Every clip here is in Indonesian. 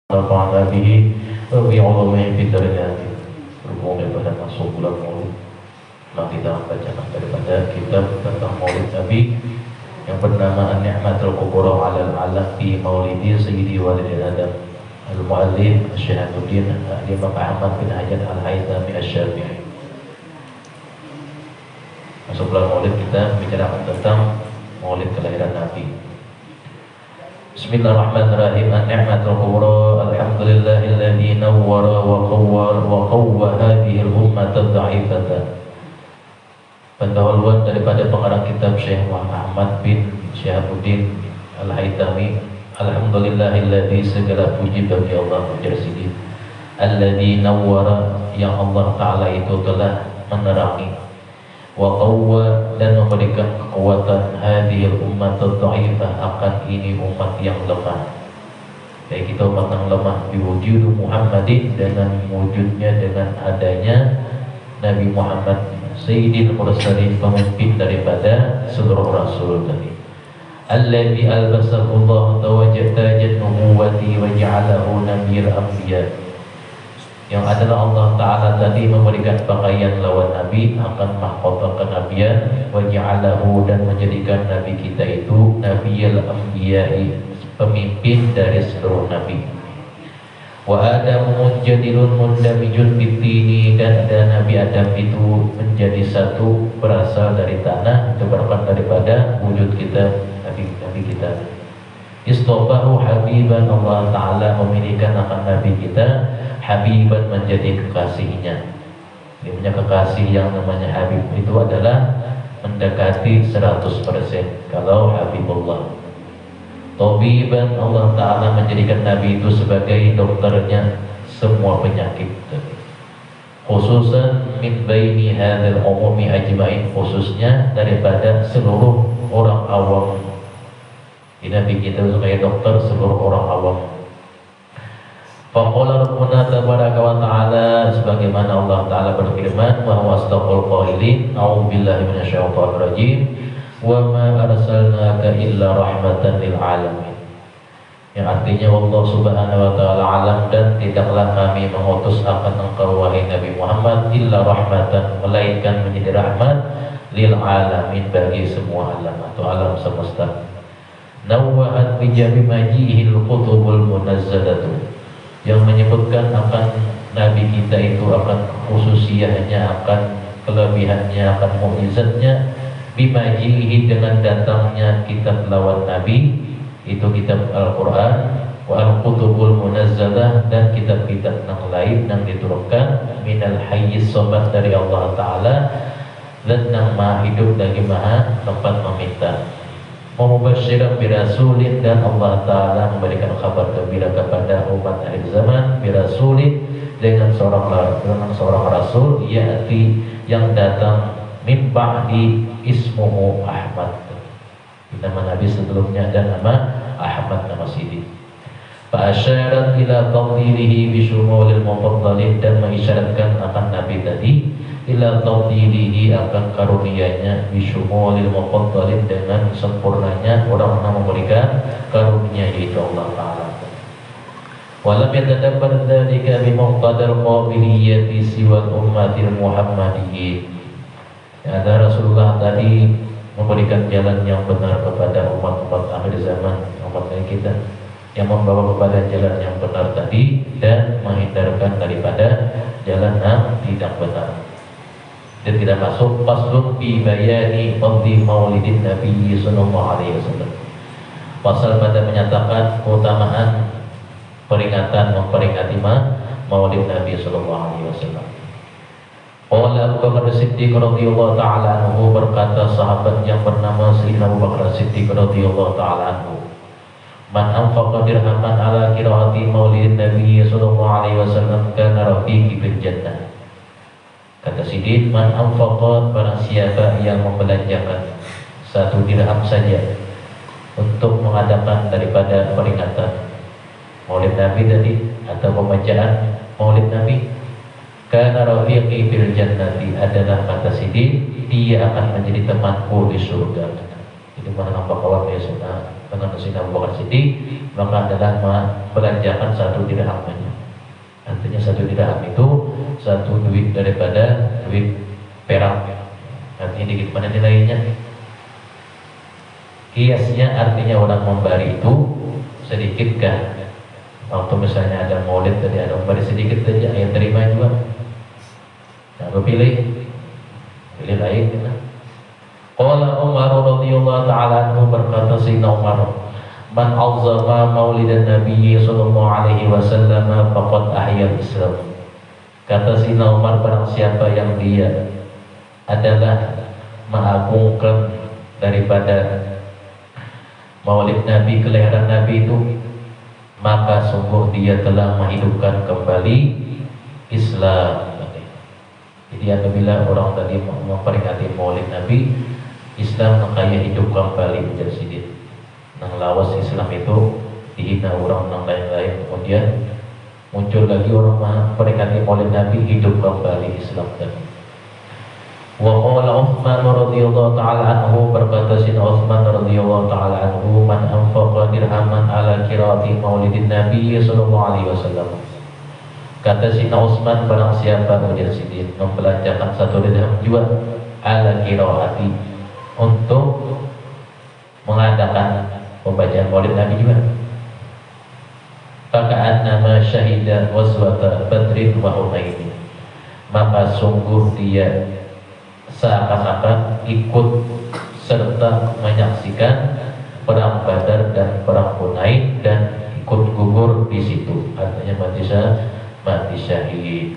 Nafa'ana bihi wa bi'ulumihi fid darajati. Berhubung daripada masuk bulan Maulid, maka kita membacakan daripada kitab tentang Maulid Nabi yang bernama An-Ni'matul Kubra 'alal 'alam fi Maulidi Sayyidi Walidi Adam Al-Mu'allif Syahabuddin Imam Ahmad bin Hajar Al-Haythami Asy-Syafi'i. Masuk bulan Maulid kita bicarakan tentang Maulid kelahiran Nabi. Bismillahirrahmanirrahim. An-ni'matul kubra alhamdulillahilladzi nawwara wa qawwa hadhihi al-ummata dha'ifata. Pendahuluan daripada pengarang kitab Syekh Muhammad bin Syahabuddin Al-Haythami. Alhamdulillahilladzi, segala puji bagi Allah Al-Jalil, alladzi nawwara, yang Allah Ta'ala itu telah menerangi, wa qawwa, dan memberikan kekuatan hadhil umat dhaifah, akan ini umat yang lemah. Baik kita umat yang lemah biwujud Muhammadin, dengan wujudnya, dengan adanya Nabi Muhammad Sayyidil Mursalin, pemimpin daripada seluruh rasul tadi. Alladzi albasahu Allah tawajadat nubuwati wa ja'alahu nabiyul anbiya, yang adalah Allah Ta'ala tadi memberikan pakaian lawan Nabi, akan mahkota kenabian, wa ja'alahu, dan menjadikan Nabi kita itu nabiyul anbiya'i, pemimpin dari seluruh Nabi. Wa Adamu jadilun mundamijun bitini, dan ada Nabi Adam itu menjadi satu, berasal dari tanah, diberikan daripada wujud kita, Nabi kita. Istofahu habiban, Allah Ta'ala memilihkan akan Nabi kita habiban, menjadi kekasihnya. Dia punya kekasih yang namanya Habib itu adalah mendekati 100% kalau Habibullah. Tabiban, Allah Ta'ala menjadikan Nabi itu sebagai dokternya semua penyakit. Khususan min baini hadzal umumi ajmain, khususnya daripada seluruh orang awam. Nabi kita sebagai dokter seluruh orang awam. Faqala Rabbuna tabaraka wa ta'ala, sebagaimana Allah Ta'ala berfirman, wa huwa asdaqul qailin, a'udzubillahi minasyaitonir rajim, wa ma arsalnaka illa rahmatan lil alamin. Yang artinya Allah Subhanahu wa ta'ala alam, dan tidaklah kami mengutus akan engkau wahai Nabi Muhammad illa rahmatan, melainkan menjadi rahmat lil alamin, bagi semua alam atau alam semesta. Nawwahat bijabi majihil kutubul munazzalatu, yang menyebutkan akan Nabi kita itu akan khususiyahnya, akan kelebihannya, akan mukjizatnya, bimajihi, dengan datangnya kitab lawan Nabi itu kitab Al-Quran, wa al-kutubul munazzalah, dan kitab-kitab yang lain yang diturunkan, minal hayyis sobat, dari Allah Ta'ala, dan yang maha hidup lagi maha tempat meminta. Mubasysyiran birasulin, dan Allah Ta'ala memberikan kabar gembira kepada umat akhir zaman, birasulin, dengan seorang rasul, ya'ti, yang datang, min ba'di ismuhu Ahmad, nama Nabi sebelumnya ada nama Ahmad, nama Siddiq. Fa'asyarat ila tawdilihi bisyumulil mufaddalin, dan mengisyaratkan akan Nabi tadi ila tawdilihi, akan karunianya, bisyumulil mufaddalin, dengan sempurnanya orang yang memberikan karunia, yaitu Allah Ta'ala. Walam yatadabbar dzalika bimuqtadal qabiliyyati siwal ummatil muhammadiyyin. Ada Rasulullah tadi memberikan jalan yang benar kepada umat-umat akhir zaman, umat kita, yang membawa kepada jalan yang benar tadi, dan menghindarkan daripada jalan yang tidak benar. Dan kita masuk faslun fi bayani fadli maulidin Nabi sallallahu alaihi wasallam. Pasal pada menyatakan keutamaan peringatan memperingati maulid Nabi sallallahu alaihi wasallam. Qala Abu Bakar Siddiq radhiyallahu ta'ala anhu, berkata sahabat yang bernama Sayyidina Abu Bakar Siddiq radhiyallahu ta'ala anhu, man anfaqa dirhaman ala qiraati maulidin Nabi sallallahu alaihi wasallam kana rafiqi bil jannah. Kata Siddiq, man anfaqa, barang siapa yang membelanjakan 1 dirham saja untuk mengadakan daripada peringatan maulid Nabi tadi atau pembacaan maulid Nabi, karena rafiqi fil jannati, adalah kata Siddiq, dia akan menjadi temanku di surga. Itu mana nampak kawan ya sunnah. dengan Sayyidina Abu Bakar Siddiq, maka adalah membelanjakan 1 dirham. Artinya 1 dirham itu 1 duit daripada duit perak. Artinya dikit mana nilainya. Kiasnya artinya orang memberi itu sedikitkah? Waktu misalnya ada maulid tadi ada memberi sedikit saja, yang terima juga. Nah, pilih lain kita. Qala Umar radhiyallahu ta'ala anhu, berkata Sayyidina Umar, man azzama maulidan Nabi sallallahu alaihi wasallam faqad ahya Islam. Kata Sayyidina Umar, barang siapa yang dia adalah mengagungkan daripada maulid Nabi, kelahiran Nabi itu, maka sungguh dia telah menghidupkan kembali Islam. Jadi apabila orang tadi memperingati maulid Nabi, Islam makanya hidup kembali menjadi sidin. Nang lawas Islam itu dihina orang nang lain-lain, kemudian muncul lagi orang memperingati maulid Nabi, hidup kembali Islam tadi. Wa qala Utsman radhiyallahu ta'ala anhu, berkata Sayyidina Utsman radhiyallahu ta'ala anhu, man anfaqa dirhaman ala qiraati maulidin Nabi sallallahu alaihi wasallam. Kata Sayyidina Utsman, barang siapa kemudian sidin membelanjakan 1 dirham juga ala qiraati, untuk mengadakan pembacaan maulid Nabi juga, faka'annama syahida ghazwata Badrin wa Hunain, maka sungguh dia seakan-akan ikut serta menyaksikan perang Badar dan perang Hunain dan ikut gugur di situ. Artinya mati syahid.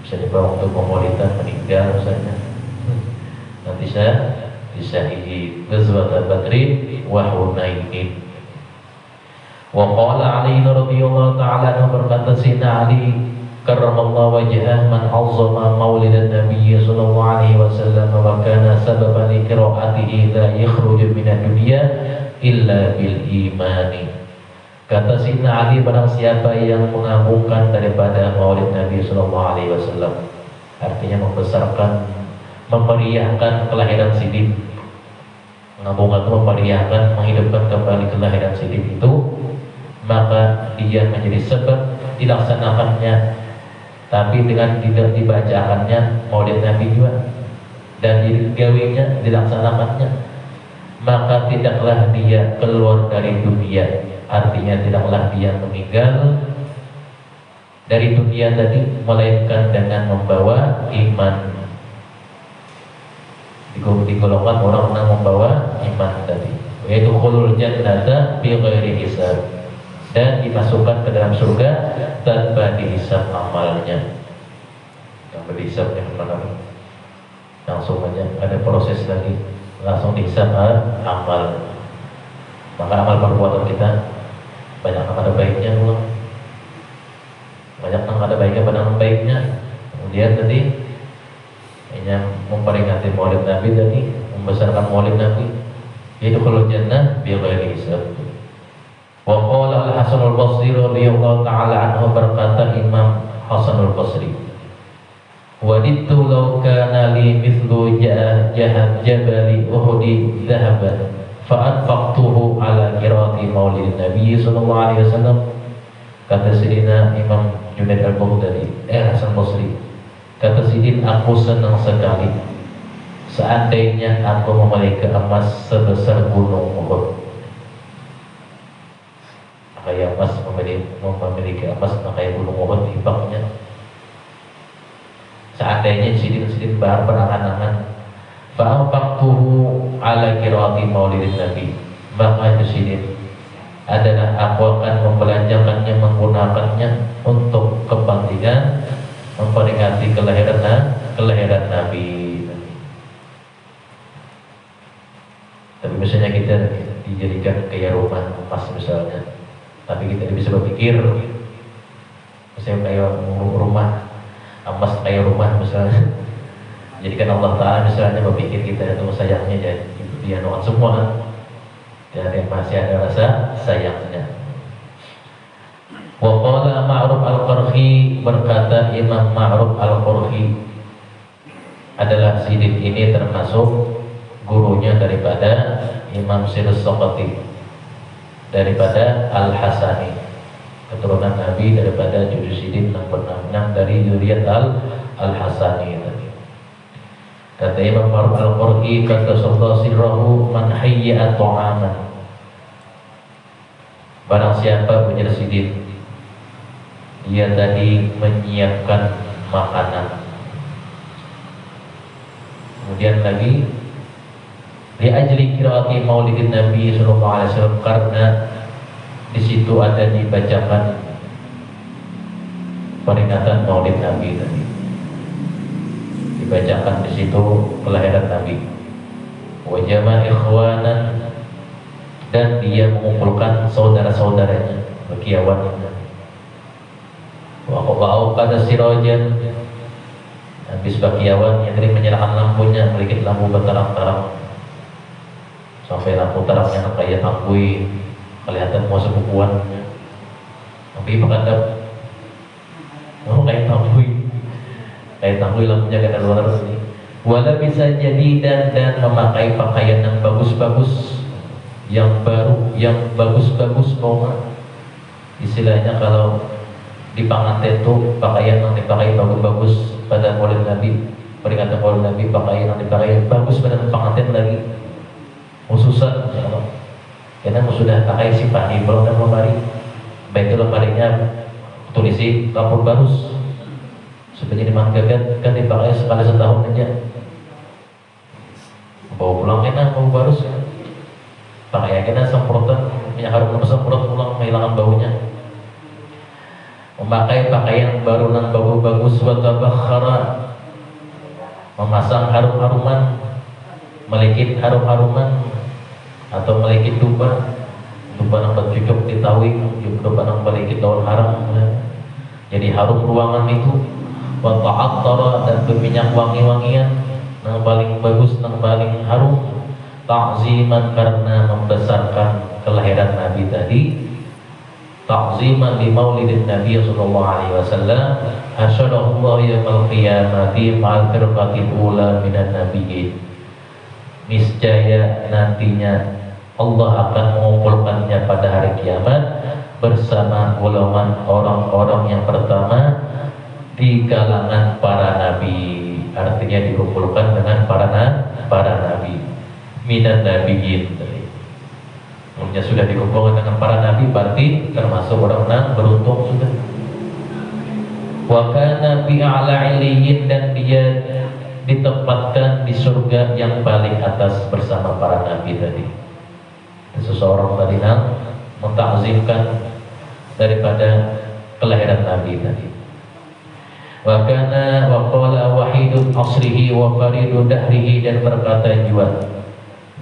Bisa dibawa untuk pemaulidan meninggal misalnya. Nanti saya disyahid ghazwat Badrin wa Hunain. Wa qala Ali radhiyallahu ta'ala anhu, berkata Sayyidina Ali karramallahu wajhah, man azzama maulidan Nabi sallallahu alaihi wasallam wa kana sababan li qiraatihi la yakhruju minad dunya illa bil imani. Kata Sayyidina Ali, barang siapa yang mengagungkan daripada maulid Nabi sallallahu alaihi wasallam, artinya membesarkan, memeriahkan kelahiran siddiq. Mengagungkan itu memeriahkan, menghidupkan kembali kelahiran siddiq itu, maka dia menjadi sebab dilaksanakannya, tapi dengan tidak dibacakannya maulid Nabi juga dan digawinya, dilaksanakannya, maka tidaklah dia keluar dari dunia. Artinya tidaklah dia meninggal dari dunia tadi, melainkan dengan membawa iman. Digolongkan orang yang membawa iman tadi, yaitu khulul jannata bi ghairi hisab, dan dimasukkan ke dalam surga tanpa dihisab amalnya. Yang berhisab yang mana? Langsung aja, ada proses lagi, langsung dihisab amal. Maka amal perbuatan kita banyak yang ada baiknya, banyak yang ada baiknya, banyak yang baiknya. Kemudian tadi yang memperingati maulid Nabi tadi, membesarkan maulid Nabi, yaitu khulul jannah bi ghairi hisab. Wa qala Al-Hasan Al-Basri radhiyallahu ta'ala anhu, berkata Imam Hasan Al-Basri, wadittu law kana li mithlu jabali Uhud dhahaban fa anfaqtuhu ala qiraati maulid Nabi sallallahu alaihi wasallam. Kata Sayyidina Imam Junaid Al-Baghdadi, Hasan Al-Basri, kata Sidin, aku senang sekali seandainya aku memiliki emas sebesar gunung Uhud. Kayak emas memiliki emas kayak gunung Uhud impaknya. Seandainya sidin berangan-angan, fa'anfaqtuhu ala qiraati maulidin Nabi, maka itu sidin adalah aku akan membelanjakannya, menggunakannya untuk kepentingan memperingati kelahiran Nabi. Tapi misalnya kita dijadikan kayak rumah emas misalnya, tapi kita bisa berpikir misalnya kayak rumah emas, kayak rumah misalnya, jadikan Allah Ta'ala misalnya, berpikir kita itu sayangnya jadi dia nuan semua, dan yang masih ada rasa sayangnya. Wa qala Ma'ruf Al-Qarhi, berkata Imam Ma'ruf Al-Qarhi, adalah sidin ini termasuk gurunya daripada Imam Sirus Sokoti daripada Al-Hasani, keturunan Nabi daripada Judusidin yang bernama dari Zuriyat Al-Hasani tadi. Kata Imam Faruk Al-Qur'i, kata Sultan Sirrahu man hayya ta'aman, barang siapa Mujahidin dia tadi menyiapkan makanan. Kemudian lagi di ajli qiraati maulidin Nabi sallallahu alaihi wasallam, karena di situ ada dibacakan peringatan maulid Nabi tadi. Dibacakan di situ kelahiran Nabi. Wa jama' ikhwanan, dan dia mengumpulkan saudara-saudaranya, berkiawannya. Wa qada sirajan, habis bakiawan yang tadi menyalakan lampunya, memiliki lampu berterang-terang sampai lampu terangnya kayak tangkui, kelihatan mau sebukuan. Tapi berkata, kayak tangkui lampunya kena luar sini. Wala bisa jadi dan memakai pakaian yang bagus-bagus, yang baru, yang bagus-bagus. Istilahnya kalau di pengantin itu pakaian yang dipakai bagus-bagus pada maulid Nabi, peringatan maulid Nabi, pakaian yang dipakai bagus pada pengantin lagi, khususan karena sudah pakai sifat di belum dan lemari, baik itu lemarinya tulisi kapur barus seperti dimanggakan, kan dipakai sekali setahun aja, bawa pulang enak, bawa barus ya. Pakai kena semprotan minyak harum, semprot pulang menghilangkan baunya. Memakai pakaian baru yang bagus-bagus, wa tabakhara, memasang harum-haruman, melikit harum-haruman, atau melikit dupa yang bercucuk ditawi, dupa yang melikit daun haram, jadi harum ruangan itu. Wa ta'attara, dan berminyak wangi-wangian yang paling bagus, yang paling harum, ta'ziman, karena membesarkan kelahiran Nabi tadi, ta'ziman li maulidin Nabi sallallahu alaihi wasallam, hasyarallahu yaumil qiyamati ma'al firqatil ula minan nabiyyin. Niscaya nantinya Allah akan mengumpulkannya pada hari kiamat bersama golongan orang-orang yang pertama di kalangan para nabi. Artinya dikumpulkan dengan para nabi minan nabiyyin. Umumnya sudah dikumpulkan dengan para nabi, berarti termasuk orang-orang beruntung sudah. Wa kana fi a'la 'iliyyin, dan dia ditempatkan di surga yang paling atas bersama para nabi tadi. Seseorang tadi mentakzimkan daripada kelahiran nabi tadi. Wa kana wa qala wahidun asrihi wa faridu dahrihi, dan berkata juga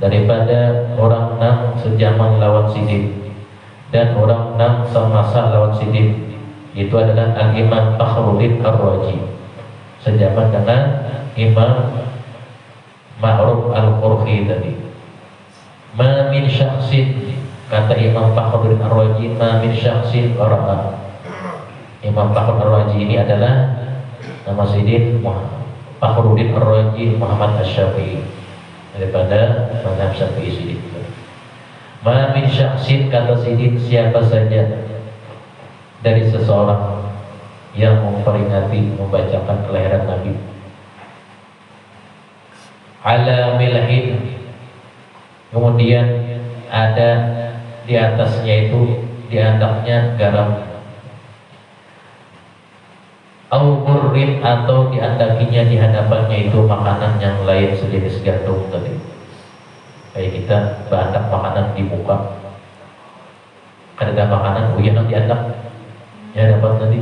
daripada orang nang sejaman lawan sidin dan orang nang semasa lawan sidin, itu adalah Al-Imam Fakhruddin Ar-Razi, sejaman dengan Imam Ma'ruf Al-Qurhi tadi. Ma min syakhsin, kata Imam Fakhruddin Ar-Razi, ma min syakhsin qara'a. Imam Fakhruddin Ar-Razi ini adalah nama sidin Fakhruddin Ar-Razi Muhammad Asy-Syafi'i, daripada mazhab Syafi'i sidin. Ma min syakhsin, kata sidin, siapa saja dari seseorang yang memperingati, membacakan kelahiran Nabi, ala milhin, kemudian ada di atasnya itu, di andaknya garam, au burrin, atau diandakinya di hadapannya itu makanan yang lain sejenis gandum tadi. Kayak kita berandak makanan di muka, kan ada makanan uyah yang diandak di hadapan tadi,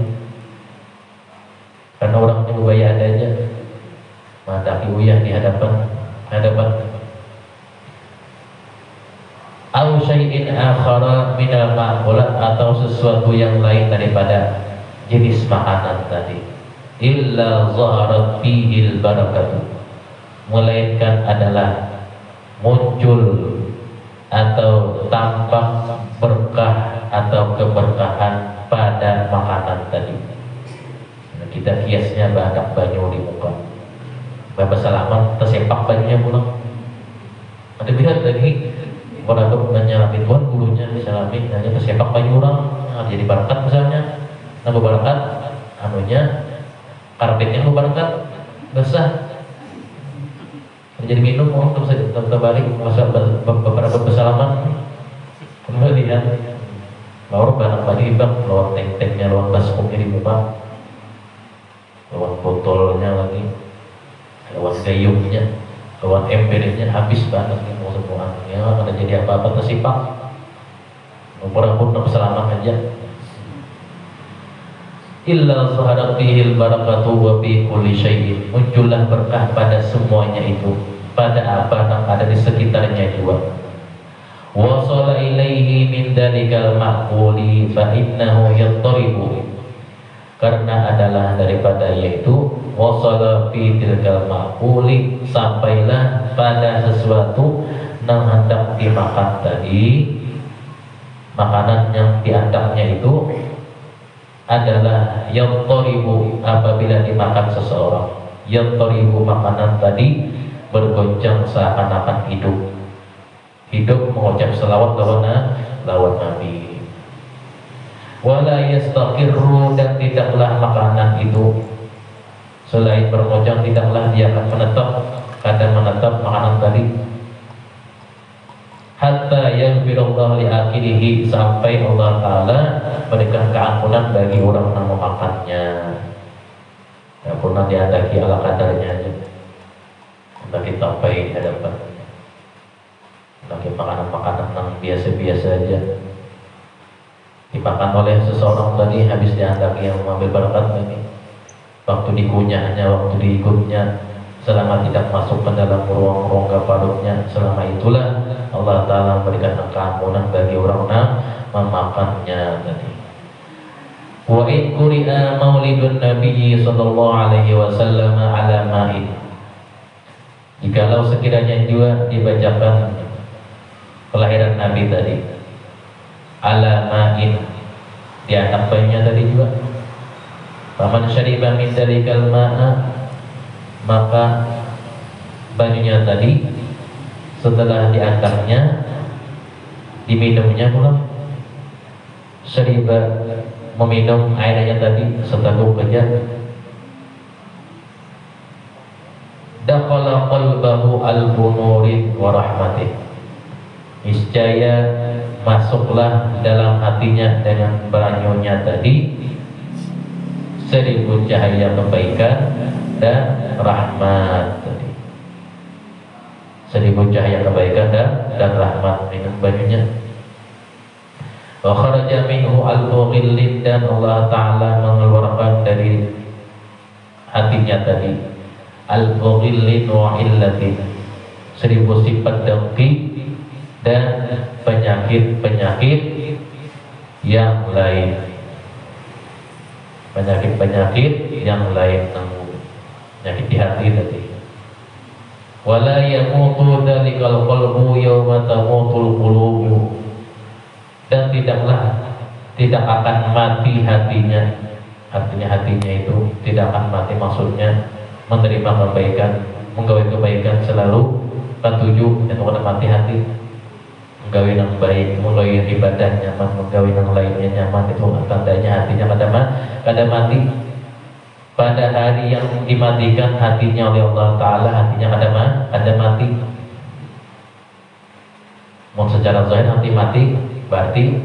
karena orangnya budaya ada aja mandaki uyah di hadapan. Au syai'in akhara minal ma'kulat, atau sesuatu yang lain daripada jenis makanan tadi. Illa zaharat fihil barakatuh, melainkan adalah muncul atau tampak berkah atau keberkahan pada makanan tadi. Kita kiasnya badak banyu di muka, Bapak salaman tersepak bajunya pulang. Ada bilang tadi ituan gurunya misalnya hanya kesepak banyu orang jadi berkat misalnya nah berkat anunya karpetnya berkat basah jadi minum orang terus terbalik masa beberapa bersalaman kemudian baru barang balik bang lawan tank-tanknya lawan baskopnya di muka lawan botolnya lagi lawan gayungnya lawan embernya habis banget nih mau semua ya kada jadi apa-apa tersipak mumpur-mumpur bersalaman aja illa sahadatihil barakatu wa fi kulli syai'in muncullah berkah pada semuanya itu pada apa yang ada di sekitarnya juga wasala ilaihi min dalikal maquli fa innahu yattaribu karena adalah daripada yaitu wasala fi tilkal maquli sampailah pada sesuatu yang hendak dimakan tadi makanan yang diandaknya itu adalah yattaribu apabila dimakan seseorang yattaribu makanan tadi bergoncang seakan-akan hidup mengucap selawat lawan Nabi wala yastaqirru dan tidaklah makanan itu selain bergoncang tidaklah dia akan menetap makanan tadi hatta yaghfirullahu li akilihi sampai Allah Ta'ala memberikan keampunan bagi orang yang memakannya ya pernah diadaki ala kadarnya aja bagi sampai di hadapan bagi makanan-makanan yang biasa-biasa aja dimakan oleh seseorang tadi habis diandaki yang mengambil berkat tadi waktu dikunyahnya waktu diikutnya selama tidak masuk ke dalam ruang rongga parutnya selama itulah Allah Ta'ala memberikan keampunan bagi orang yang memakannya tadi wa in quri'a maulidun nabiyyi sallallahu alaihi wasallam ala ma'in jikalau sekiranya juga dibacakan kelahiran Nabi tadi ala ma'in di anak bayinya tadi juga faman syariba min dalikal ma'a maka banyunya tadi setelah diantarnya diminumnya pula syariba meminum airnya tadi seteguk saja dakhala qalbahu al-bunuri wa rahmatih niscaya masuklah dalam hatinya dengan banyunya tadi 1000 cahaya kebaikan dan rahmat tadi 1000 cahaya kebaikan dan rahmat minum banyunya wa kharaja minhu al-mughillin dan Allah Ta'ala mengeluarkan dari hatinya tadi al-mughillin wa illatin 1000 sifat dengki dan penyakit-penyakit yang lain penyakit-penyakit yang lain penyakit di hati tadi wala yamutu dalikal qalbu yawma tamutul qulubu dan tidak akan mati hatinya artinya hatinya itu tidak akan mati maksudnya menerima kebaikan menggawe kebaikan selalu ketujuh dan bukan mati hati menggawe yang baik menggawe yang ibadah nyaman menggawe yang lainnya nyaman itu tandanya hatinya kada mati pada hari yang dimatikan hatinya oleh Allah Ta'ala hatinya kada mati mau secara zahir hati mati berarti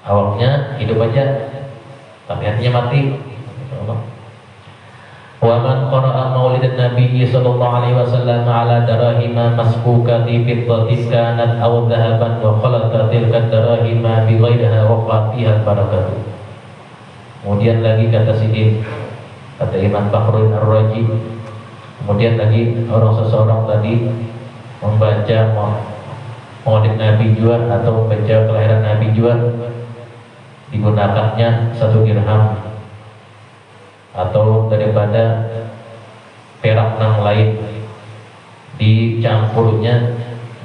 awaknya hidup aja tapi hatinya mati wa man qara'a maulidan nabiyyi sallallahu alaihi wasallam ala darahima masbukati fiddatin kanat aw dhahaban wa khalata tilka darahima bi ghairiha wa fiha barakatuh. Kemudian lagi kata Sidin, kata Imam Fakhrul Ar-Razi, kemudian lagi seseorang tadi membaca maulid Nabi juga atau membaca kelahiran Nabi juga digunakannya 1 dirham atau daripada perak yang lain dicampurnya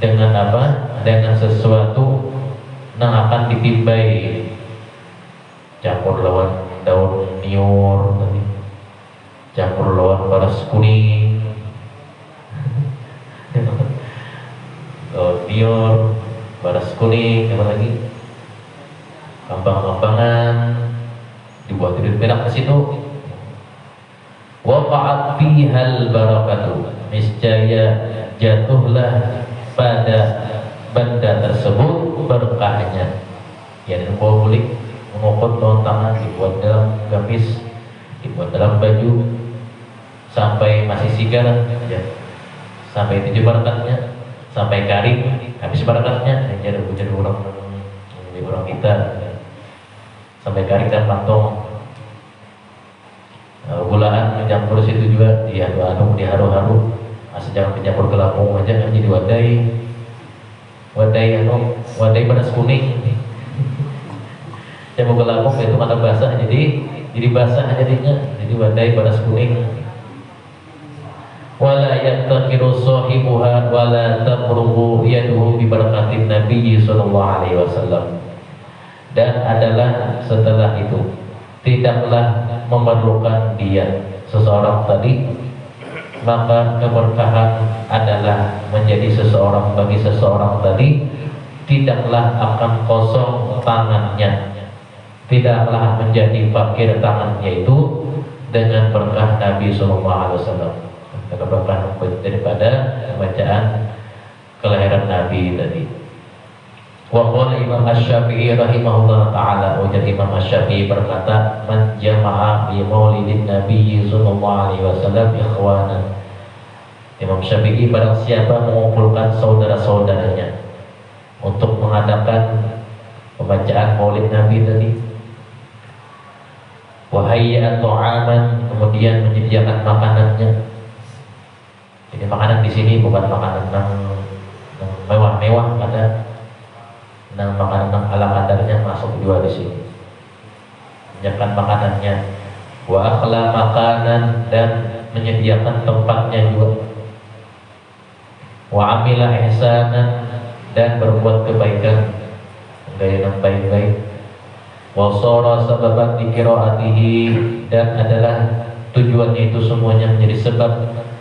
dengan apa? Dengan sesuatu yang akan ditimbai campur lawan daun niur tadi campur lawan baras kuning daun niur baras kuning, apa lagi? Kampang-kampangan dibuat tidur perak ke situ. Waqa'at fihal barakatu, niscaya jatuhlah pada benda tersebut berkahnya. Ya, dan boleh mengokot lontangan dibuat dalam gamis, dibuat dalam baju sampai masih sigar, ya. Sampai tujuh barakatnya, sampai kering, habis barakatnya, jadi orang kita, ya. Sampai kering dan kantong. Gulaan mencampur situ juga diaduk-aduk, diharu-haru. Asal jangan mencampur ke lambung aja, kan jadi wadai panas kuning. Campur ke lambung itu kata basah, jadi basah jadinya, jadi wadai panas kuning. Wala yattaqiru sahibuha wala tamruhu yaduhu bi barakatin Nabi sallallahu alaihi wasallam. Dan adalah setelah itu tidaklah memerlukan dia seseorang tadi, maka keberkahan adalah menjadi seseorang bagi seseorang tadi tidaklah akan kosong tangannya, tidaklah menjadi fakir tangannya itu dengan berkah Nabi Sallallahu Alaihi Wasallam, keberkahan daripada bacaan kelahiran Nabi tadi. Wa qala Imam Asy-Syafi'i rahimahullah taala, ujar Imam Asy-Syafi'i berkata, man jama'a bi maulidin Nabi sallallahu alaihi wasallam ikhwanan. Imam Syafi'i, barang siapa mengumpulkan saudara-saudaranya untuk mengadakan pembacaan maulid Nabi tadi, wa hayya ta'aman, kemudian menyediakan makanannya. Jadi makanan di sini bukan makanan yang mewah-mewah, ada makanan ala kadarnya masuk juga di sini. Menyediakan makanannya, wa akhla makanan, dan menyediakan tempatnya juga, wa amila ihsanan, dan berbuat kebaikan, gaya yang baik-baik, wa shara sababan liqiraatihi, dan adalah tujuannya itu semuanya menjadi sebab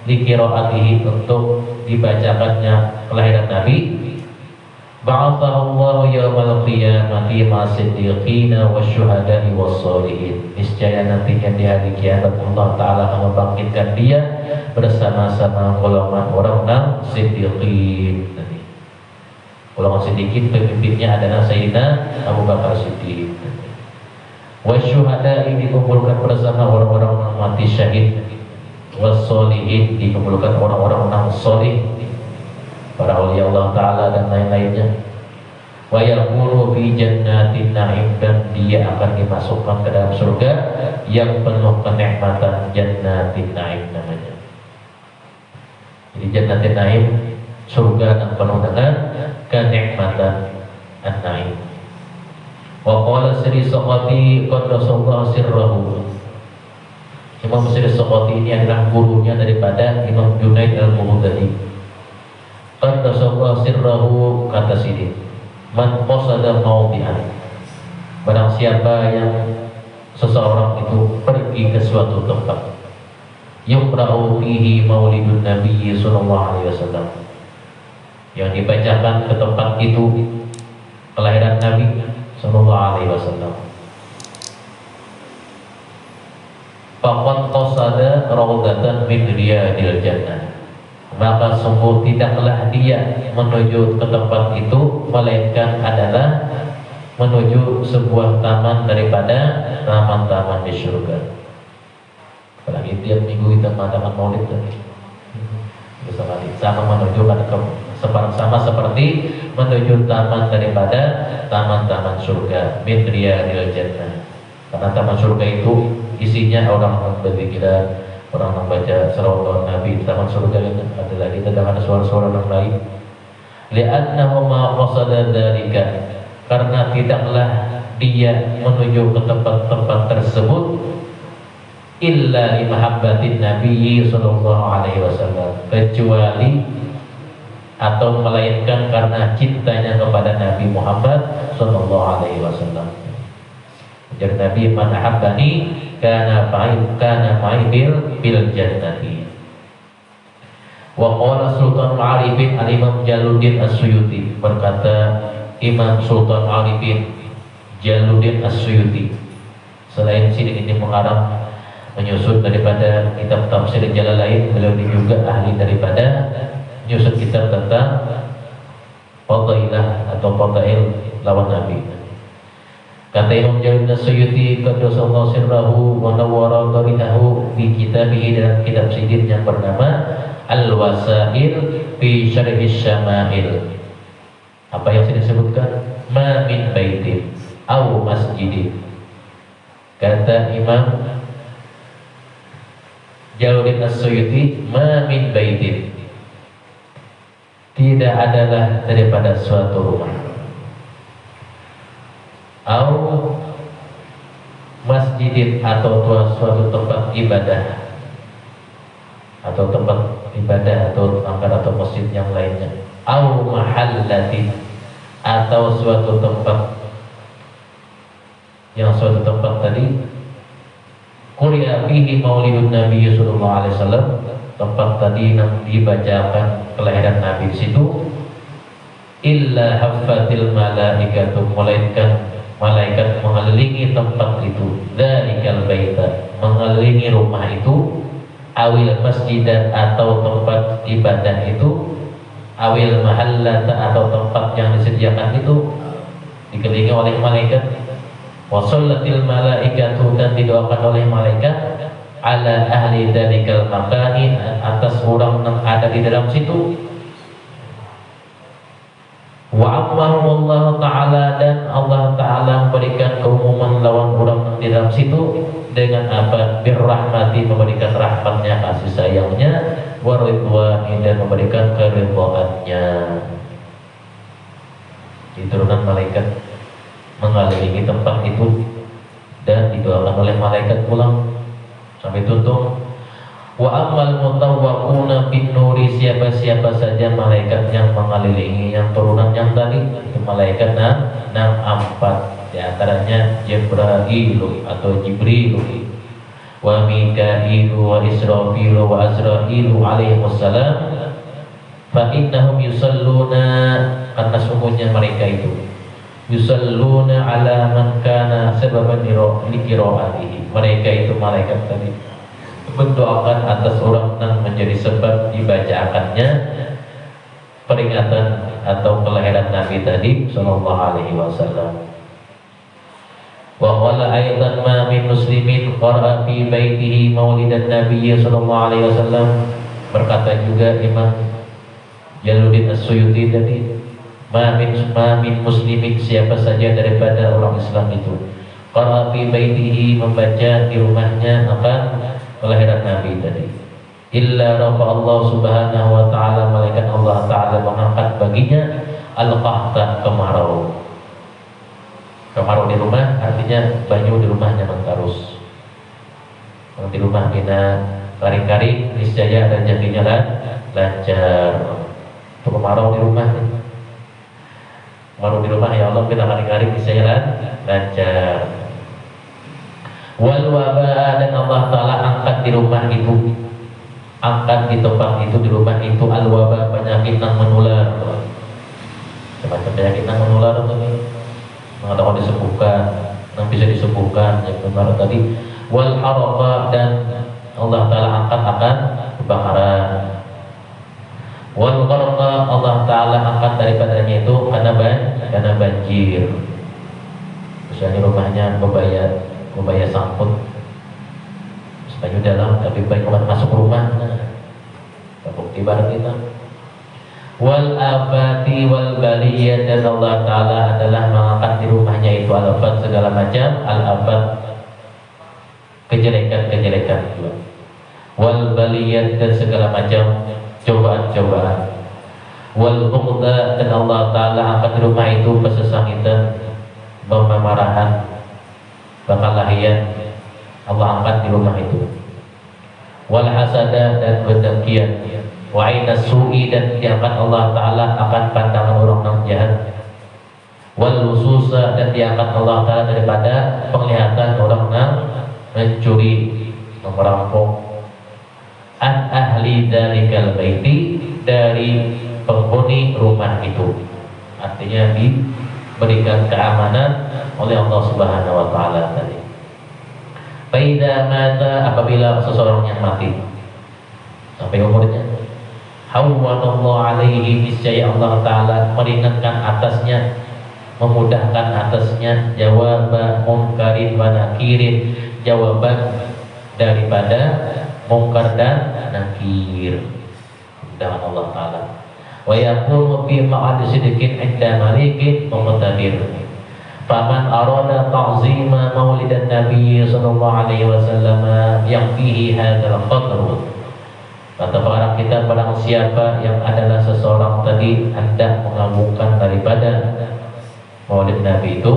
liqiraatihi, untuk dibacakannya kelahiran Nabi. Ba'athallahu yawmal qiyamati ma'as-siddiqina wasyuhada'i was-sholihin. Niscaya nantinya di hari kiamat Allah Ta'ala akan membangkitkan dia bersama-sama golongan orang siddiqin. Golongan siddiqin pemimpinnya adalah Sayyidina Abu Bakar Siddiq. Wasyuhada'i dikumpulkan bersama orang-orang yang mati syahid. Was-sholihin dikumpulkan orang-orang yang solih, para awliya Allah Ta'ala dan lain-lainnya. Wa yakunu fi jannatin na'im, dan dia akan dimasukkan ke dalam surga yang penuh kenikmatan, jannatin na'im namanya. Jadi jannatin na'im, surga yang penuh dengan kenikmatan an-na'im. Wa qala Sri Saqati qaddasallahu sirrahu. Imam Sri Saqati ini adalah gurunya daripada Imam Junaid al-Baghdadi. Qaddasallahu sirrahu, kata sini, man qasada mawdi'an, barang siapa yang seseorang itu pergi ke suatu tempat, yuqra'u fihi maulidun Nabi sallallahu alaihi wasallam, yang dibacakan ke tempat itu kelahiran Nabi sallallahu alaihi wasallam, faqad qasada raudatan min riyadil jannah, maka sungguh tidaklah dia menuju ke tempat itu, melainkan adalah menuju sebuah taman daripada taman-taman di surga. Apalagi tiap minggu kita mengadakan maulid tadi, sama menuju sama seperti menuju taman daripada taman-taman surga, min riyadil jannah. Karena taman surga itu isinya orang berpikiran, orang membaca salawat Nabi. Taman surga itu ada lagi, ada suara-suara orang lain. Li'annahu ma qasada dzalika, karena tidaklah dia menuju ke tempat-tempat tersebut illa li mahabbatin Nabi sallallahu alaihi wasallam, kecuali atau melainkan karena cintanya kepada Nabi Muhammad sallallahu alaihi wasallam. Jadi Nabi, man ahabbani kana ma'i bil jannati. Wa qala Sultanul Arifin Al-Imam Jaluddin As-Suyuti, berkata Imam Sultan Arifin Jalaluddin As-Suyuti. Selain sini ini mengarang menyusun daripada kitab tafsir Jalalain, beliau ini juga ahli daripada menyusun kitab tentang fadailah atau fadail lawan Nabi. Kata Imam Jalaluddin As-Suyuti qaddasallahu sirrahu wa nawwara qari'ahu fi kitabih, dalam kitab sidin yang bernama Al-Wasail fi Syarhi Syama'il. Apa yang saya sebutkan? Ma min baitin aw masjidin. Kata Imam Jalaluddin As-Suyuti, ma min baitin, tidak adalah daripada suatu rumah, au masjidin atau suatu tempat ibadah, atau tempat ibadah atau angkar atau masjid yang lainnya, au mahallatin, atau suatu tempat, yang suatu tempat tadi quri'a fihi maulidun Nabi sallallahu alaihi wasallam, tempat tadi yang dibacakan kelahiran Nabi di situ, illa haffatil malaikatu, melainkan malaikat mengelilingi tempat itu, dzalikal baita, mengelilingi rumah itu, awil masjidan atau tempat ibadah itu, awil mahallata atau tempat yang disediakan itu dikelilingi oleh malaikat. Wa shallatil malaikatu, dan didoakan oleh malaikat, ala ahli dzalikal makani, atas orang yang ada di dalam situ. Wa ammarullahu ta'ala, dan Allah ta'ala memberikan keumuman lawan orang yang di dalam situ dengan apa? Birrahmati, memberikan rahmatnya, kasih sayangnya, waridwani, dan memberikan keridhaannya. Diturunkan malaikat mengelilingi tempat itu dan didoakan oleh malaikat pulang sampai tuntung. Wa amal mutawwaquna bin nuri, siapa-siapa saja malaikat yang mengelilingi yang turunan yang tadi itu malaikat enam empat, di antaranya Jibril atau Jibril, wa Mikailu wa Israfilu wa Azrailu alaihi wassalam, fa innahum yusalluna, karena sungguhnya mereka itu yusalluna ala man kana sababan liqiraatihi, mereka itu malaikat tadi mendoakan atas orang yang menjadi sebab dibacakannya peringatan atau kelahiran Nabi tadi sallallahu alaihi wasallam. Wa qala aidan ma min muslimin qara'a fi baitihi maulidan Nabi sallallahu alaihi wasallam, berkata juga Imam Jalaluddin As-Suyuti tadi, ma min muslimin, siapa saja daripada orang Islam itu, qara'a fi baitihi, membaca di rumahnya apa? Kelahiran Nabi tadi, illa rafa Allah subhanahu wa ta'ala, malaikat Allah ta'ala mengangkat baginya al-qahta, kemarau. Kemarau di rumah artinya banyu di rumahnya mengkarus. Kalau di rumah bina kari-kari, niscaya rezekinya lancar. Itu kemarau di rumah. Kemarau di rumah, ya Allah bina kari-kari, niscaya lancar. Wal wabah, dan Allah Ta'ala angkat di rumah itu, angkat di tempat itu, di rumah itu, al wabah, penyakit yang menular. Semacam penyakit yang menular ini mengatakan disembuhkan, yang bisa disembuhkan yang benar tadi. Wal harqa, dan Allah Ta'ala angkat akan kebakaran. Wal gharqa, Allah Ta'ala angkat daripadanya itu karena banjir. Misalnya rumahnya bebaya sangkut, banyu dalam tapi banyu masuk rumah, bukti barat kita. Wal afati wal baliyah, dan Allah Ta'ala adalah mengangkat di rumahnya itu al-afat, segala macam al-afat, kejelekan juga. Wal baliyah, dan segala macam cobaan-cobaan. Wal bughda, dan Allah Ta'ala angkat di rumah itu kesesakitan, pemarahan, perkelahian, Allah angkat di rumah itu. Wal hasada, dan kedengkian. Wa ainas su'i, dan diangkat Allah Ta'ala akan pandangan orang yang jahat. Wal lususa, dan diangkat Allah Ta'ala daripada penglihatan orang yang mencuri, merampok. An ahli dzalikal baiti, dari penghuni rumah itu. artinya diberikan keamanan oleh Allah Subhanahu wa taala tadi. Faida mata, apabila seseorang yang mati sampai umurnya, hawwanallahu alaihi, niscaya Allah taala meringankan atasnya, memudahkan atasnya jawaban munkarin wa nakirin, jawaban daripada mungkar dan nakir dengan Allah taala. Wa yaqulu fi ma'ad sidqin 'inda malikin muqtadir. Faman arada ta'zima maulidan Nabi sallallahu alaihi wasallam yang fihi hadzal qadr. Kata orang kita, barang siapa yang adalah seseorang tadi hendak mengagungkan daripada maulid Nabi itu,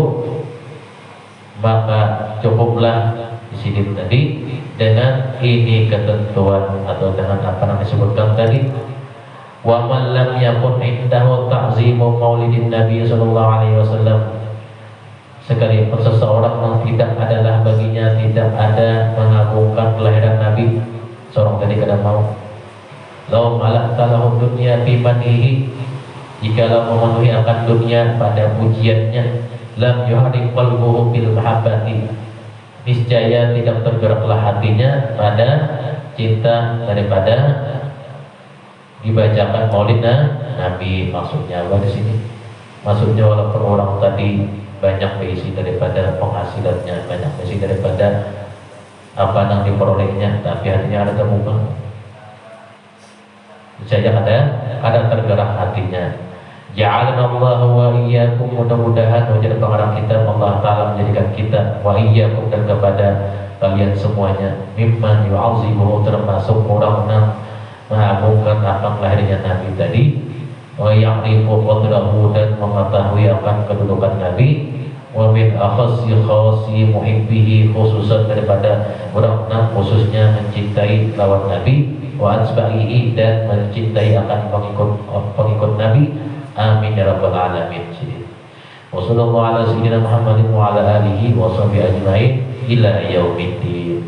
maka cukuplah di sini tadi dengan ini ketentuan atau dengan apa yang disebutkan tadi. Wa man lam yakun indahu ta'zimu maulidin Nabi sallallahu alaihi wasallam, sekalipun seseorang yang tidak adalah baginya, tidak ada mengagungkan kelahiran Nabi, seorang tadi kada mau, lau malakta lahu dunya fi manihi, jikalau memenuhi akan dunia pada pujiannya, lam yuharik qalbuhu bil mahabbati, niscaya tidak tergeraklah hatinya pada cinta daripada dibacakan maulid Nabi. Maksudnya apa di sini? Maksudnya walaupun orang tadi banyak berisi daripada penghasilannya, banyak berisi daripada apa yang diperolehnya, tapi hatinya ada terbuka, saja ada tergerak hatinya. Ja'alana Allah wa iyyakum, mudah-mudahan menjadi pengarang kita, Allah taala menjadikan kita, wa iyyakum, dan kepada kalian semuanya, mimman yu'azimuhu, termasuk orang yang mengagungkan akan lahirnya Nabi tadi, wa ya'rifu qadrahu, dan mengetahui akan kedudukan Nabi, wa min akhassi khassi muhibbihi, khususan daripada orang yang khususnya mencintai lawan Nabi, wa ansbahihi, dan mencintai akan pengikut Nabi. Amin ya rabbal alamin. Wa sallallahu ala sayyidina Muhammadin wa ala alihi wa sahbihi ajma'in ila yaumiddin.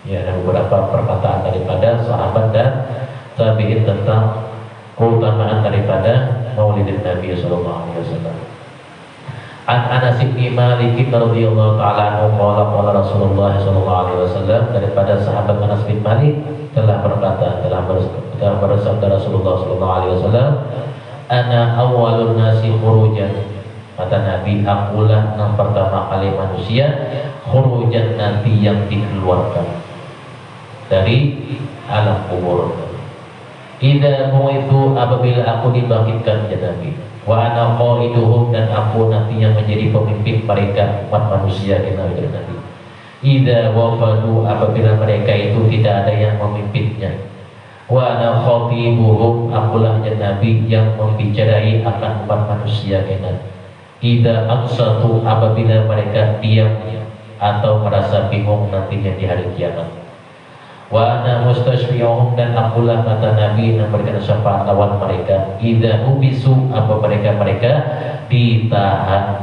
Ya, ada beberapa perkataan daripada sahabat dan tabi'in tentang keutamaan daripada maulidin Nabi sallallahu alaihi wasallam. An Anas bin Malik radhiyallahu ta'ala anhu qala Rasulullah sallallahu alaihi wasallam, daripada sahabat Anas bin Malik telah berkata, telah bersabda Rasulullah sallallahu alaihi wasallam, ana awwalun nasi khurujan, kata Nabi, akulah yang pertama kali manusia khurujan, nanti yang dikeluarkan dari alam kubur. Idza itu apabila aku dibangkitkan, ya Nabi, wa ana qaiduhum, dan aku nanti yang menjadi pemimpin mereka, umat manusia, ya Nabi. Idza wafadu, apabila mereka itu tidak ada yang memimpinnya, wa ana khatibuhum, akulah ya Nabi yang membicarai akan umat manusia, ya Nabi. Idza aqsatu, apabila mereka diam atau merasa bingung nantinya di hari kiamat. Wa ana mustashfi'uhum, dan akulah kata Nabi yang memberikan syafaat lawan mereka. Idza ubisu, apa mereka ditahan.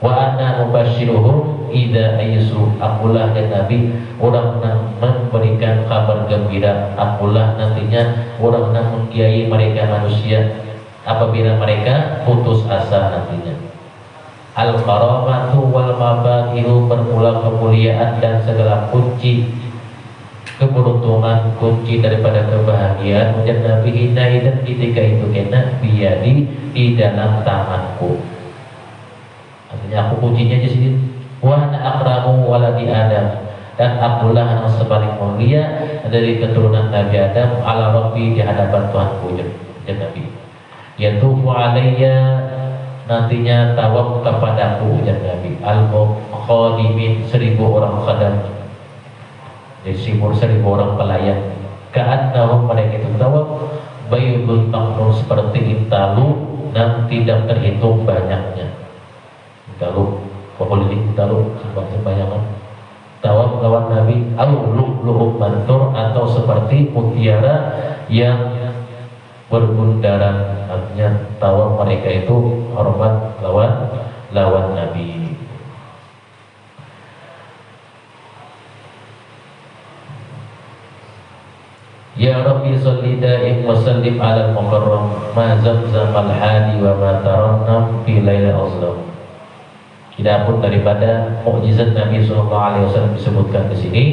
Wa ana mubasyiruhum idza aysu, akulah dan Nabi orang yang memberikan kabar gembira, akulah nantinya orang yang mengkiai mereka manusia apabila mereka putus asa nantinya. Al-karamatu wal mabatihu, bermula kemuliaan dan segala kunci keberuntungan, kunci daripada kebahagiaan, menjadi Nabi hina, dan ketika itu kena biadi, di dalam tanganku. Artinya aku kuncinya di sini. Wa ana akramu waladi Adam, dan akulah yang sepaling mulia dari keturunan Nabi Adam, ala Rabbi, di hadapan Tuhanku, ya Nabi. Yatufu alayya, nantinya tawaf kepadaku, ya Nabi, al-khadimin, 1000 orang khadam, jadi 1000 orang pelayan. Ka'annahum, mereka itu tawaf, baydun maknun, seperti intalu dan tidak terhitung banyaknya. Intalu pokoknya taruh sembayangan tawaf lawan Nabi, al-lu'lu'u mantur, atau seperti mutiara yang berbundaran. Artinya tawaf mereka itu hormat lawan Nabi. Ya Rabbi salli da'im wa sallim ala al-mukarram ma zamzam al-hadi wa ma tarannam fi laila azlam. Tidak pun daripada mukjizat Nabi sallallahu alaihi wasallam disebutkan di sini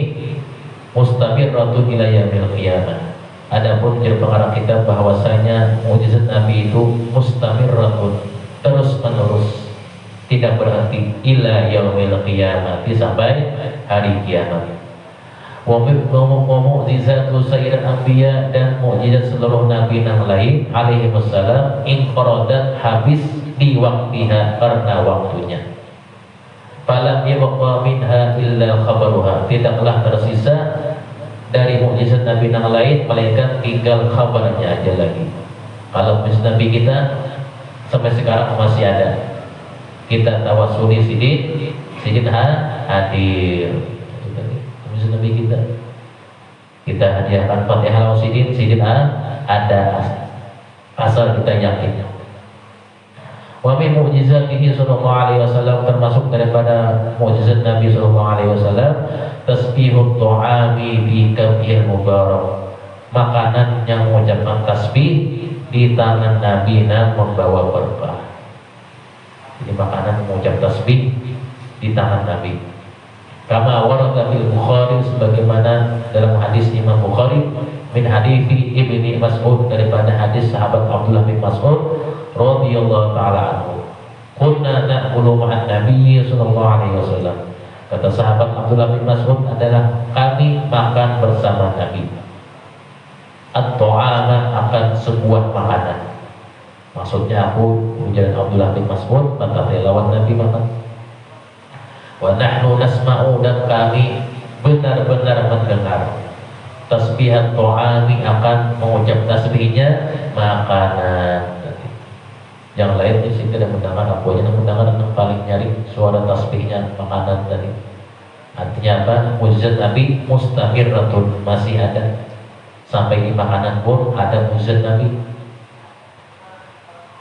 mustamirratun ila yaumil qiyamah. Adapun dari pengarang kitab bahwasanya mukjizat Nabi itu mustamirratun, terus menerus, tidak berhenti, ila yaumil qiyamah, sampai hari kiamat. Wa mu'jizatu sayyidil anbiya, dan mukjizat seluruh nabi yang lain alaihi wassalam inqaradat, habis di waktiha, karena waktunya. Falam yabqa minha illa khabaruha, tidaklah tersisa dari mukjizat nabi yang lain melainkan tinggal kabarnya aja lagi. Kalau mukjizat nabi kita sampai sekarang masih ada, kita tawasuli sidin hadir. Mukjizat nabi kita hadiahkan Fatihah lawan sidin ada, asal kita yakin. Wa min mu'jizatihi sallallahu alaihi wasallam, termasuk daripada mukjizat Nabi sallallahu alaihi wasallam tasbihut ta'ami bi kafil mubarak, makanan yang mengucapkan tasbih di tangan Nabi yang membawa berkah. Jadi makanan mengucap tasbih di tangan Nabi. Kama warada fil Bukhari, sebagaimana dalam hadis Imam Bukhari, min hadithi Ibni Mas'ud, daripada hadis sahabat Abdullah bin Mas'ud radhiyallahu taala anhu. Kunna na'kulu ma'an Nabi sallallahu alaihi wasallam. Kata sahabat Abdullah bin Mas'ud adalah kami makan bersama Nabi. At-ta'ama, akan sebuah makanan. Maksudnya aku ujar Abdullah bin Mas'ud, maka lawan Nabi makan. Wa nahnu nasma'u, dan kami benar-benar mendengar. Tasbihat ta'ami, akan mengucap tasbihnya makanan. Yang lain di sini tidak mendengar, aku aja mendengar, yang paling nyari suara tasbihnya makanan tadi. Artinya apa? Mukjizat Nabi mustamirratun, masih ada. Sampai di makanan pun ada mukjizat Nabi.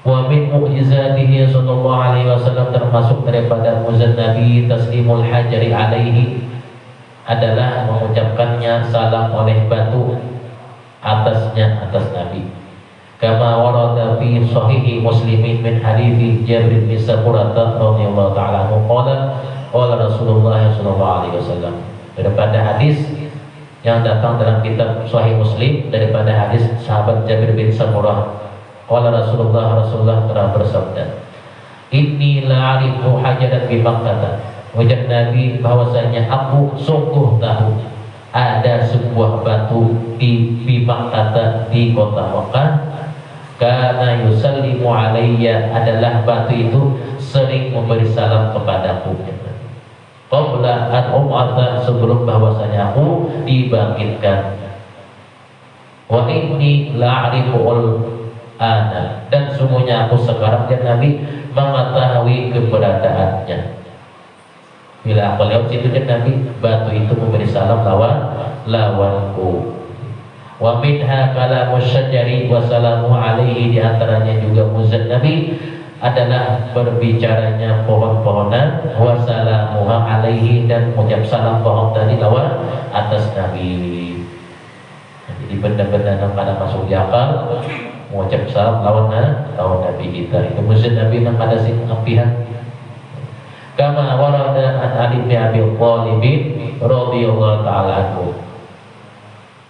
Wa min mu'jizatihi sallallahu alaihi wasallam, termasuk daripada mukjizat Nabi taslimul hajari alaihi, adalah mengucapkannya salam oleh batu atasnya, atas Nabi. Kama warada fi sahihi Muslimin min hadithi Jabir bin Samurah radhiyallahu ta'ala anhu qala Rasulullah sallallahu alaihi wasallam, daripada hadis yang datang dalam kitab Sahih Muslim daripada hadis sahabat Jabir bin Samurah, qala Rasulullah telah bersabda, inni la'arifu hajaran bi Makkah, wajah Nabi bahwasanya aku sungguh tahu ada sebuah batu di Makkah, di kota Makkah, karena yusallimu alayya, adalah batu itu sering memberi salam kepadaku. Qabla an um'ata, sebelum bahwasanya aku dibangkitkan. Wa inni la'ariful ana, dan sungguhnya aku sekarang, dan Nabi mengetahui keberadaannya. Bila aku lewat situ, dan Nabi, batu itu memberi salam lawanku. Wa minha kalamu syajari wa salamu alaihi, diantaranya juga mukjizat Nabi adalah berbicaranya pohon-pohonan, wa salamuha alaihi, dan mengucap salam pohon tadi lawan atas Nabi. Jadi benda-benda yang pada masuk di akal mengucap salam lawan Nabi kita, itu mukjizat Nabi yang pada sing ampihan. Kama warada an Ali bin Abi Thalib radhiyallahu ta'ala anhu,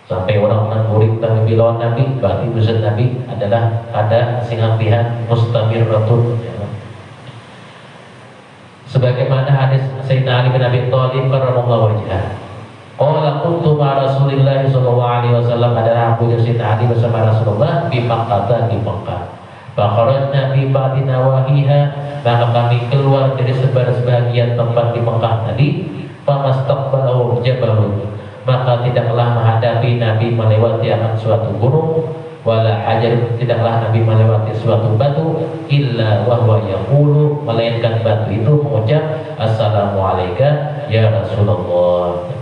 sampai orang murid tapi bilawan Nabi, berarti mukjizat Nabi adalah ada singampihan mustamirratun. Sebagaimana hadis Sayyidina Ali bin Abi Thalib karramallahu wajhah, qala kuntu ma Rasulillah sallallahu alaihi wasallam, adalah aku dan Sayyidina Ali bersama Rasulullah di Makkah, di Makkah. Fakharajna fi ba'di nawahiha, maka kami keluar dari sebagian tempat di Makkah tadi. Famastaqbalahu jabalun, maka tidaklah menghadapi Nabi melewati akan suatu gunung, wala hajar, tidaklah Nabi melewati suatu batu, illa wahwa yaqulu, melainkan batu itu mengucap assalamu alayka ya Rasulullah.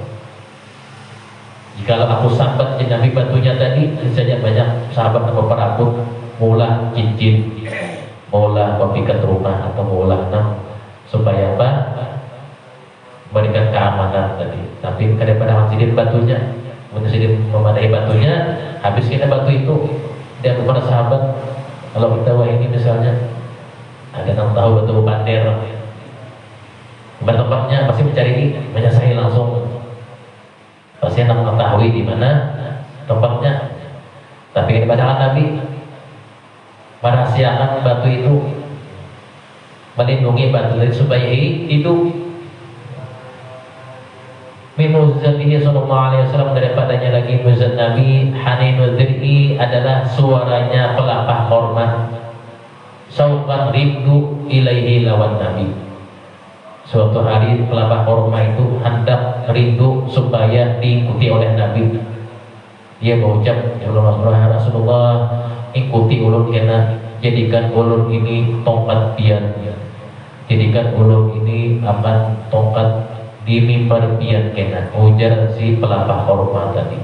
Jikalau aku sambat di Nabi batunya tadi, saja banyak sahabat atau perakut mula cincin, mula pikat rumah atau mula supaya apa? Memberikan keamanan tadi. Tapi daripada masjidin batunya Kemudian memadai batunya, habis kita batu itu dia kepada sahabat, kalau kita wah ini misalnya ada yang tahu batu bandir, tempatnya pasti mencari ini, menyesai langsung, pasti anak mengetahui di mana tempatnya. Tapi kepada Nabi merahasiakan batu itu, melindungi batu itu supaya hidup. Min mu'jizatihi sallallahu alaihi wasallam, daripadanya lagi mukjizat Nabi, haninul dzikri adalah suaranya pelapah korma, sauqan rindu ilaihi lawan Nabi. Suatu hari pelapah korma itu hendak rindu supaya diikuti oleh Nabi. Dia berucap, ya Rasulullah, ikuti ulun kena, jadikan ulun ini tongkat pian, jadikan ulun ini akan tongkat di mimbar pian kena. Ujar si pelapah korma tadi,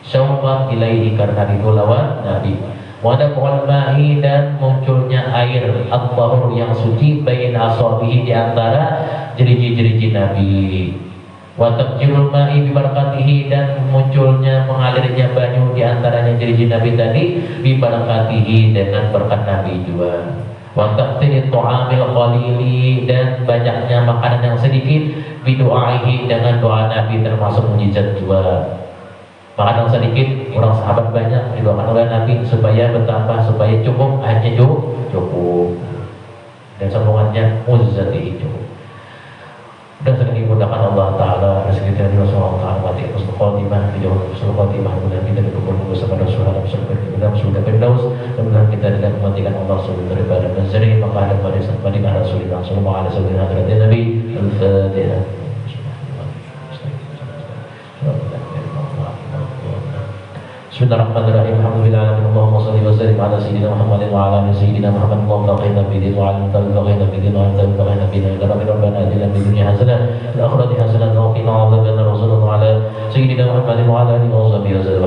syauqan ilaihi, karena rindu lawan Nabi. Wadaqul ma'i, dan munculnya air at-tahur yang suci, bain asabihi, di antara jeriji-jeriji Nabi. Wa tabjirul ma'i bi barakatihi, dan munculnya mengalirnya banyu di antaranya jeriji Nabi tadi, bi barakatihi, dengan berkat Nabi juga. Wa taqtiri tu'amil qalili, dan banyaknya makanan yang sedikit, bi du'aihi, dengan doa Nabi, termasuk mujizat juga. Makanan sedikit, orang sahabat banyak, didoakan oleh Nabi supaya bertambah, supaya cukup, hanya cukup. Dan sambungannya mujizatihi cukup. Dan sering dimudahkan Allah Ta'ala rezeki dari Rasulullah Ta'ala, mati husnul khotimah, dijauhkan husnul khotimah, mudah kita dikumpulkan bersama Rasulullah surga Firdaus, dan mudah kita tidak mematikan Allah subhanahu daripada nazari, maka ada pada Rasulullah sallallahu alaihi wasallam hadirat Nabi. Al-Fatihah. Bismillahirrahmanirrahim. Alhamdulillahirabbil alamin. Allahumma shalli wa sallim ala sayyidina Muhammadin wa ala ali sayyidina Muhammad. Allahumma qina bidin wa alim tabiqina bidin wa anta qina bidin wa rabbana atina fid dunya hasanah wa fil akhirati hasanah wa qina adzabannar. Sallallahu ala sayyidina Muhammadin wa ala alihi wa sahbihi wa sallam.